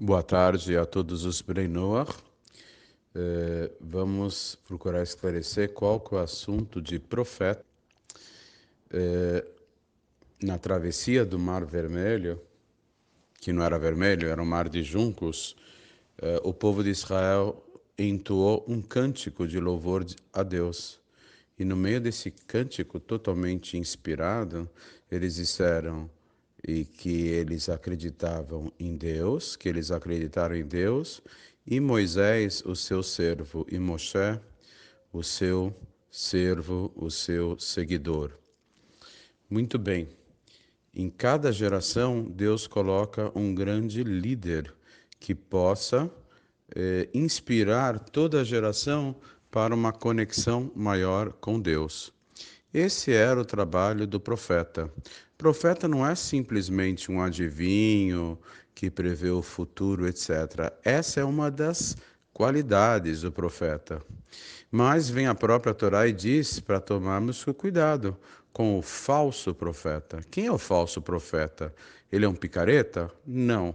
Boa tarde a todos os Bnei Noach. Vamos procurar esclarecer qual que é o assunto de profeta. Na travessia do Mar Vermelho, que não era vermelho, era um mar de juncos, o povo de Israel entoou um cântico de louvor a Deus. E no meio desse cântico totalmente inspirado, eles disseram que eles acreditavam em Deus, que eles acreditaram em Deus, e Moisés, o seu servo, e Moshe, o seu servo, o seu seguidor. Muito bem. Em cada geração, Deus coloca um grande líder que possa inspirar toda a geração para uma conexão maior com Deus. Esse era o trabalho do profeta. O profeta não é simplesmente um adivinho que prevê o futuro, etc. Essa é uma das qualidades do profeta. Mas vem a própria Torá e diz para tomarmos cuidado com o falso profeta. Quem é o falso profeta? Ele é um picareta? Não.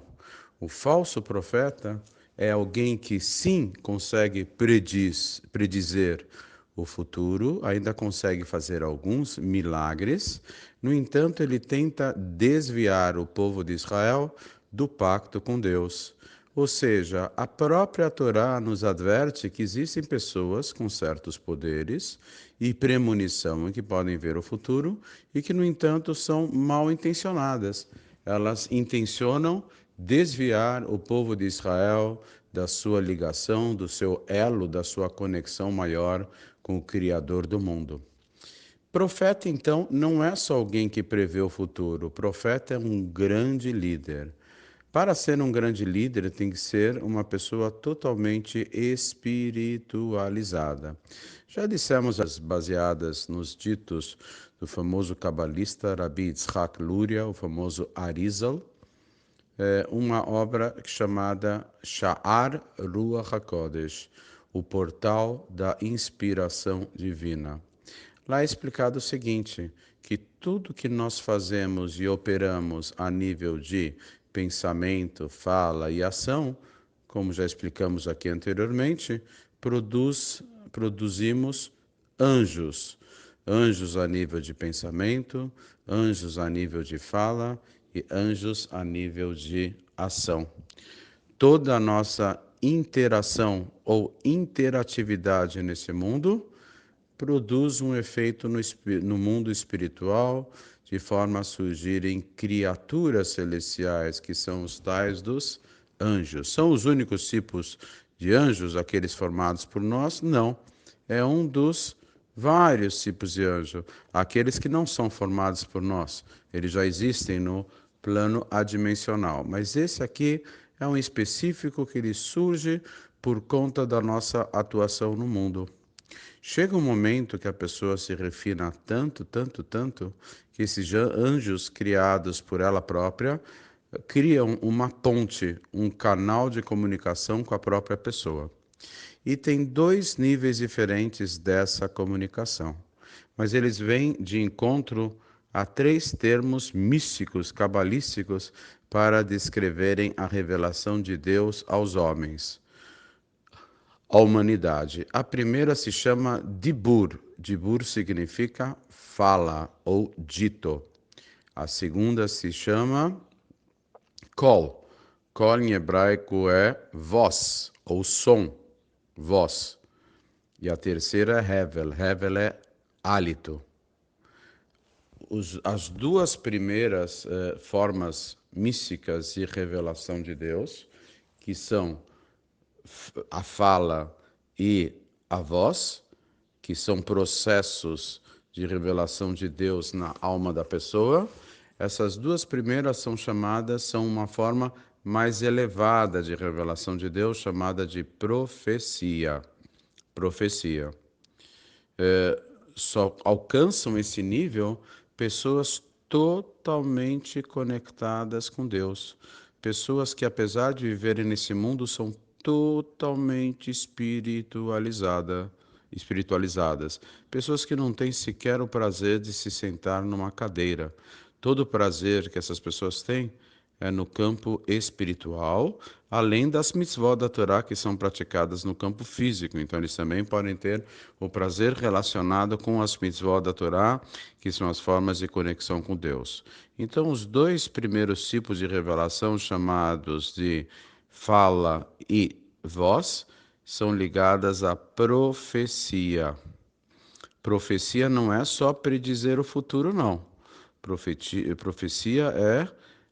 O falso profeta é alguém que sim consegue predizer o futuro, ainda consegue fazer alguns milagres. No entanto, ele tenta desviar o povo de Israel do pacto com Deus. Ou seja, a própria Torá nos adverte que existem pessoas com certos poderes e premonição que podem ver o futuro e que, no entanto, são mal intencionadas. Elas intencionam desviar o povo de Israel da sua ligação, do seu elo, da sua conexão maior com o Criador do mundo. Profeta, então, não é só alguém que prevê o futuro. O profeta é um grande líder. Para ser um grande líder, tem que ser uma pessoa totalmente espiritualizada. Já dissemos as baseadas nos ditos do famoso cabalista Rabbi Yitzhak Luria, o famoso Arizal, uma obra chamada Sha'ar Ruach HaKodesh, o portal da inspiração divina. Lá é explicado o seguinte, que tudo que nós fazemos e operamos a nível de pensamento, fala e ação, como já explicamos aqui anteriormente, produzimos anjos. Anjos a nível de pensamento, anjos a nível de fala e anjos a nível de ação. Toda a nossa interação ou interatividade nesse mundo produz um efeito no mundo espiritual, de forma a surgirem criaturas celestiais, que são os tais dos anjos. São os únicos tipos de anjos, aqueles formados por nós? Não. É um dos vários tipos de anjo, aqueles que não são formados por nós. Eles já existem no plano adimensional. Mas esse aqui é um específico que ele surge por conta da nossa atuação no mundo. Chega um momento que a pessoa se refina tanto, tanto, tanto, que esses anjos criados por ela própria criam uma ponte, um canal de comunicação com a própria pessoa. E tem dois níveis diferentes dessa comunicação, mas eles vêm de encontro a três termos místicos, cabalísticos, para descreverem a revelação de Deus aos homens, à humanidade. A primeira se chama Dibur. Dibur significa fala ou dito. A segunda se chama Kol. Kol em hebraico é voz ou som, voz. E a terceira é Hevel. Hevel é hálito. As duas primeiras formas místicas de revelação de Deus, que são a fala e a voz, que são processos de revelação de Deus na alma da pessoa. Essas duas primeiras são uma forma mais elevada de revelação de Deus, chamada de profecia. Profecia. Só alcançam esse nível pessoas totalmente conectadas com Deus. Pessoas que, apesar de viverem nesse mundo, são totalmente espiritualizadas. Pessoas que não têm sequer o prazer de se sentar numa cadeira. Todo o prazer que essas pessoas têm no campo espiritual, além das mitzvot da Torá que são praticadas no campo físico. Então, eles também podem ter o prazer relacionado com as mitzvot da Torá, que são as formas de conexão com Deus. Então, os dois primeiros tipos de revelação, chamados de fala e voz, são ligadas à profecia. Profecia não é só predizer o futuro, não. Profecia é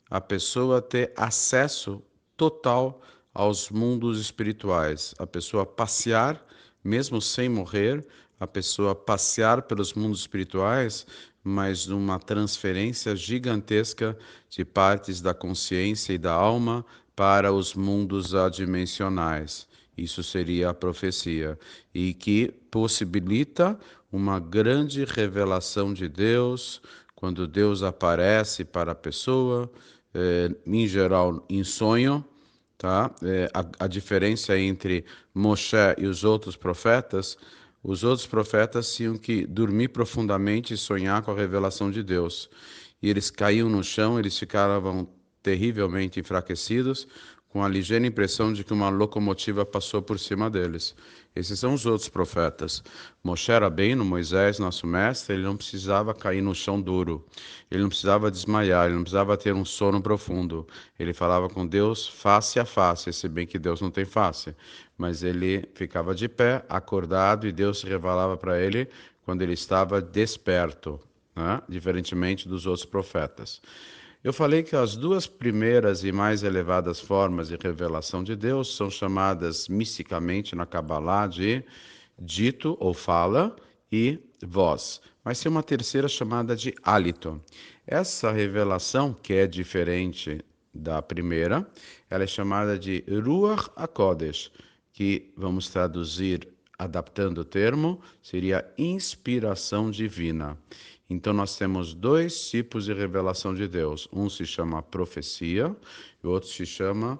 a pessoa ter acesso total aos mundos espirituais, a pessoa passear, mesmo sem morrer, a pessoa passear pelos mundos espirituais, mas numa transferência gigantesca de partes da consciência e da alma para os mundos adimensionais. Isso seria a profecia, e que possibilita uma grande revelação de Deus, quando Deus aparece para a pessoa, em geral em sonho, tá? A diferença entre Moshe e os outros profetas tinham que dormir profundamente e sonhar com a revelação de Deus. E eles caíam no chão, eles ficavam terrivelmente enfraquecidos, com a ligeira impressão de que uma locomotiva passou por cima deles. Esses são os outros profetas. Moshe Rabbeinu, Moisés, nosso mestre, ele não precisava cair no chão duro, ele não precisava desmaiar, ele não precisava ter um sono profundo. Ele falava com Deus face a face, se bem que Deus não tem face, mas ele ficava de pé, acordado, e Deus se revelava para ele quando ele estava desperto, né? Diferentemente dos outros profetas. Eu falei que as duas primeiras e mais elevadas formas de revelação de Deus são chamadas misticamente na Kabbalah de dito ou fala e voz. Mas tem uma terceira chamada de hálito. Essa revelação, que é diferente da primeira, ela é chamada de Ruach HaKodesh, que vamos traduzir adaptando o termo, seria inspiração divina. Então, nós temos dois tipos de revelação de Deus. Um se chama profecia e o outro se chama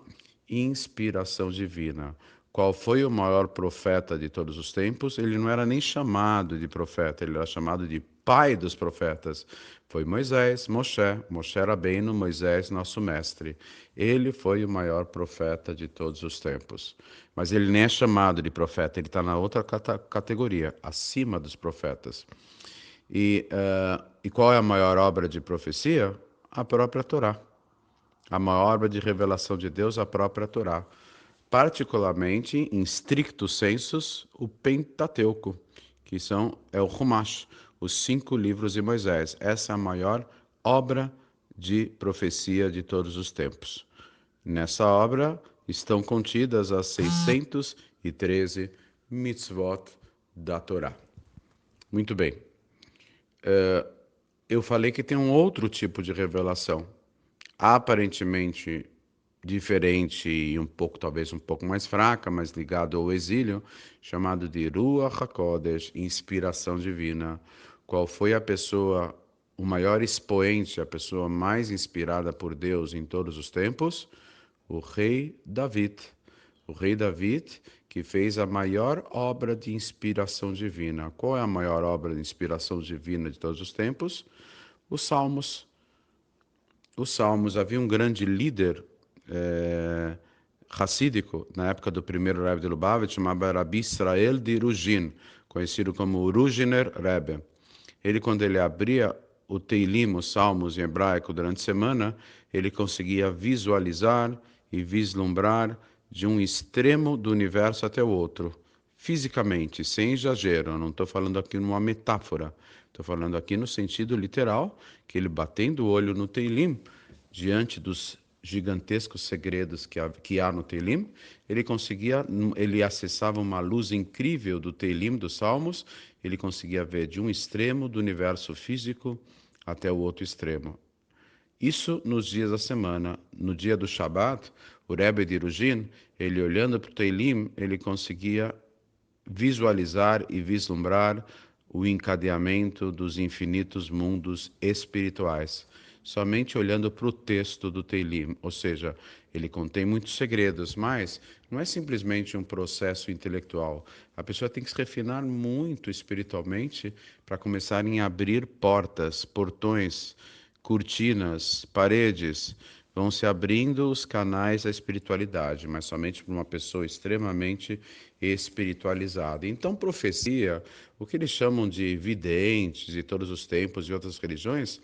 inspiração divina. Qual foi o maior profeta de todos os tempos? Ele não era nem chamado de profeta, ele era chamado de pai dos profetas. Foi Moisés, Moshe Rabbeinu, Moisés, nosso mestre. Ele foi o maior profeta de todos os tempos. Mas ele nem é chamado de profeta, ele está na outra categoria, acima dos profetas. E qual é a maior obra de profecia? A própria Torá. A maior obra de revelação de Deus, a própria Torá. Particularmente, em stricto sensus, o Pentateuco, que é o Humash, os 5 livros de Moisés. Essa é a maior obra de profecia de todos os tempos. Nessa obra estão contidas as 613 mitzvot da Torá. Muito bem. Eu falei que tem um outro tipo de revelação, aparentemente diferente e talvez um pouco mais fraca, mas ligado ao exílio, chamado de Ruach HaKodesh, inspiração divina. Qual foi o maior expoente, a pessoa mais inspirada por Deus em todos os tempos? O rei David. O rei David, que fez a maior obra de inspiração divina. Qual é a maior obra de inspiração divina de todos os tempos? Os Salmos. Os Salmos. Havia um grande líder racídico, na época do primeiro Rebbe de Lubavitch, chamado Rabi Israel de Ruzhin, conhecido como Ruzhiner Rebbe. Quando ele abria o Teilim, os Salmos em hebraico, durante a semana, ele conseguia visualizar e vislumbrar de um extremo do universo até o outro, fisicamente, sem exagero. Eu não estou falando aqui numa metáfora, estou falando aqui no sentido literal, que ele batendo o olho no Teilim, diante dos gigantescos segredos que há no Teilim, ele acessava uma luz incrível do Teilim, dos Salmos, ele conseguia ver de um extremo do universo físico até o outro extremo. Isso nos dias da semana. No dia do Shabat, o Rebbe de Ruzhin, ele olhando para o Teilim, ele conseguia visualizar e vislumbrar o encadeamento dos infinitos mundos espirituais, somente olhando para o texto do Teilim, ou seja, ele contém muitos segredos, mas não é simplesmente um processo intelectual. A pessoa tem que se refinar muito espiritualmente para começar a abrir portas, portões, cortinas, paredes, vão se abrindo os canais da espiritualidade, mas somente para uma pessoa extremamente espiritualizada. Então, profecia, o que eles chamam de videntes de todos os tempos e outras religiões,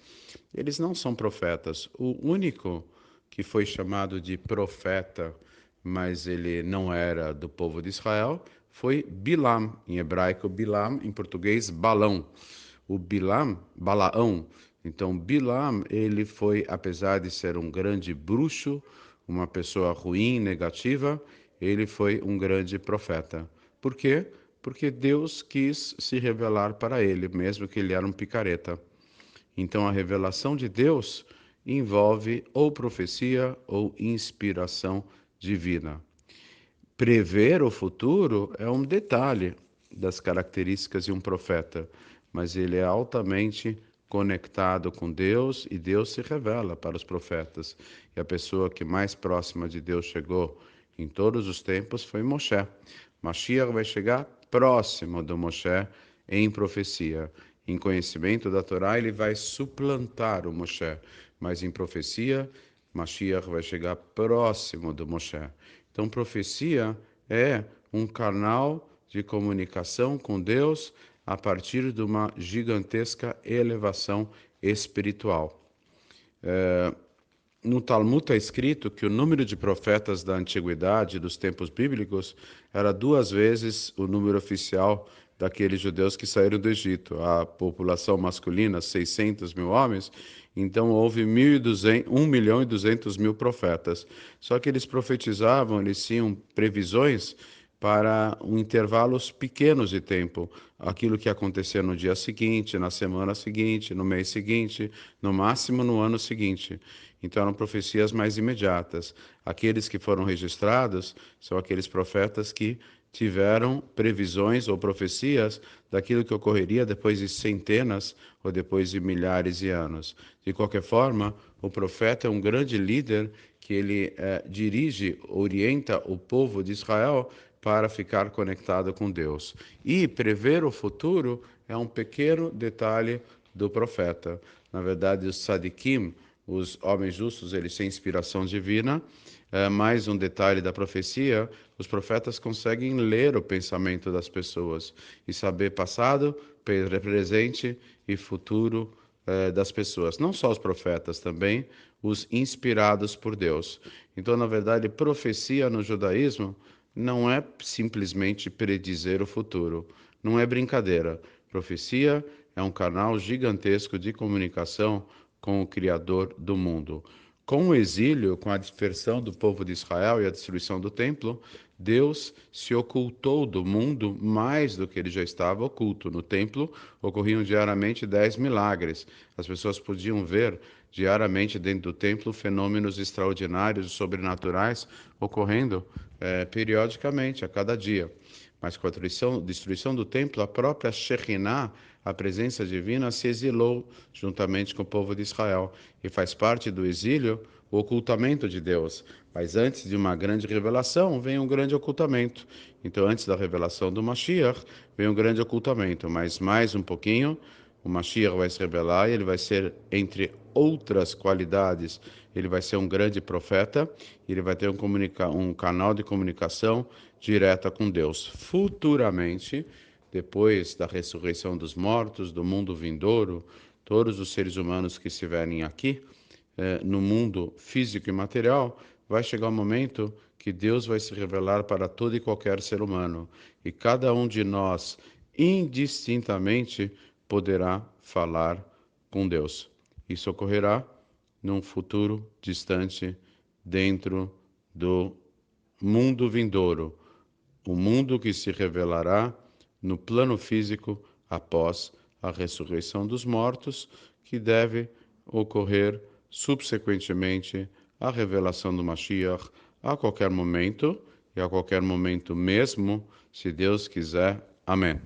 eles não são profetas. O único que foi chamado de profeta, mas ele não era do povo de Israel, foi Bilam, em hebraico Bilam, em português Balão. O Bilam, Balaão. Então, Bilam, ele foi, apesar de ser um grande bruxo, uma pessoa ruim, negativa, ele foi um grande profeta. Por quê? Porque Deus quis se revelar para ele, mesmo que ele era um picareta. Então, a revelação de Deus envolve ou profecia ou inspiração divina. Prever o futuro é um detalhe das características de um profeta, mas ele é altamente conectado com Deus e Deus se revela para os profetas. E a pessoa que mais próxima de Deus chegou em todos os tempos foi Moshe. Mashiach vai chegar próximo do Moshe em profecia. Em conhecimento da Torá, ele vai suplantar o Moshe, mas em profecia, Mashiach vai chegar próximo do Moshe. Então, profecia é um canal de comunicação com Deus a partir de uma gigantesca elevação espiritual. No Talmud está escrito que o número de profetas da antiguidade, dos tempos bíblicos, era 2 vezes o número oficial daqueles judeus que saíram do Egito. A população masculina, 600 mil homens, então houve 1.200.000 profetas. Só que eles profetizavam, eles tinham previsões para intervalos pequenos de tempo, aquilo que acontecia no dia seguinte, na semana seguinte, no mês seguinte, no máximo no ano seguinte. Então eram profecias mais imediatas. Aqueles que foram registrados são aqueles profetas que tiveram previsões ou profecias daquilo que ocorreria depois de centenas ou depois de milhares de anos. De qualquer forma, o profeta é um grande líder que ele dirige, orienta o povo de Israel para ficar conectado com Deus. E prever o futuro é um pequeno detalhe do profeta. Na verdade, os tzadikim, os homens justos, eles têm inspiração divina. Mais um detalhe da profecia, os profetas conseguem ler o pensamento das pessoas e saber passado, presente e futuro das pessoas. Não só os profetas, também os inspirados por Deus. Então, na verdade, profecia no judaísmo não é simplesmente predizer o futuro, não é brincadeira. Profecia é um canal gigantesco de comunicação com o Criador do mundo. Com o exílio, com a dispersão do povo de Israel e a destruição do templo, Deus se ocultou do mundo mais do que ele já estava oculto. No templo ocorriam diariamente 10 milagres. As pessoas podiam ver diariamente dentro do templo fenômenos extraordinários e sobrenaturais ocorrendo periodicamente, a cada dia. Mas com a destruição do templo, a própria Shekinah, a presença divina, se exilou juntamente com o povo de Israel. E faz parte do exílio o ocultamento de Deus. Mas antes de uma grande revelação, vem um grande ocultamento. Então, antes da revelação do Mashiach, vem um grande ocultamento. Mas mais um pouquinho, o Mashiach vai se revelar e ele vai ser, entre outras qualidades, ele vai ser um grande profeta, ele vai ter um canal de comunicação direta com Deus. Futuramente, depois da ressurreição dos mortos, do mundo vindouro, todos os seres humanos que estiverem aqui, no mundo físico e material, vai chegar um momento que Deus vai se revelar para todo e qualquer ser humano. E cada um de nós, indistintamente, poderá falar com Deus. Isso ocorrerá num futuro distante, dentro do mundo vindouro, o mundo que se revelará no plano físico após a ressurreição dos mortos, que deve ocorrer subsequentemente à revelação do Mashiach a qualquer momento, e a qualquer momento mesmo, se Deus quiser. Amém.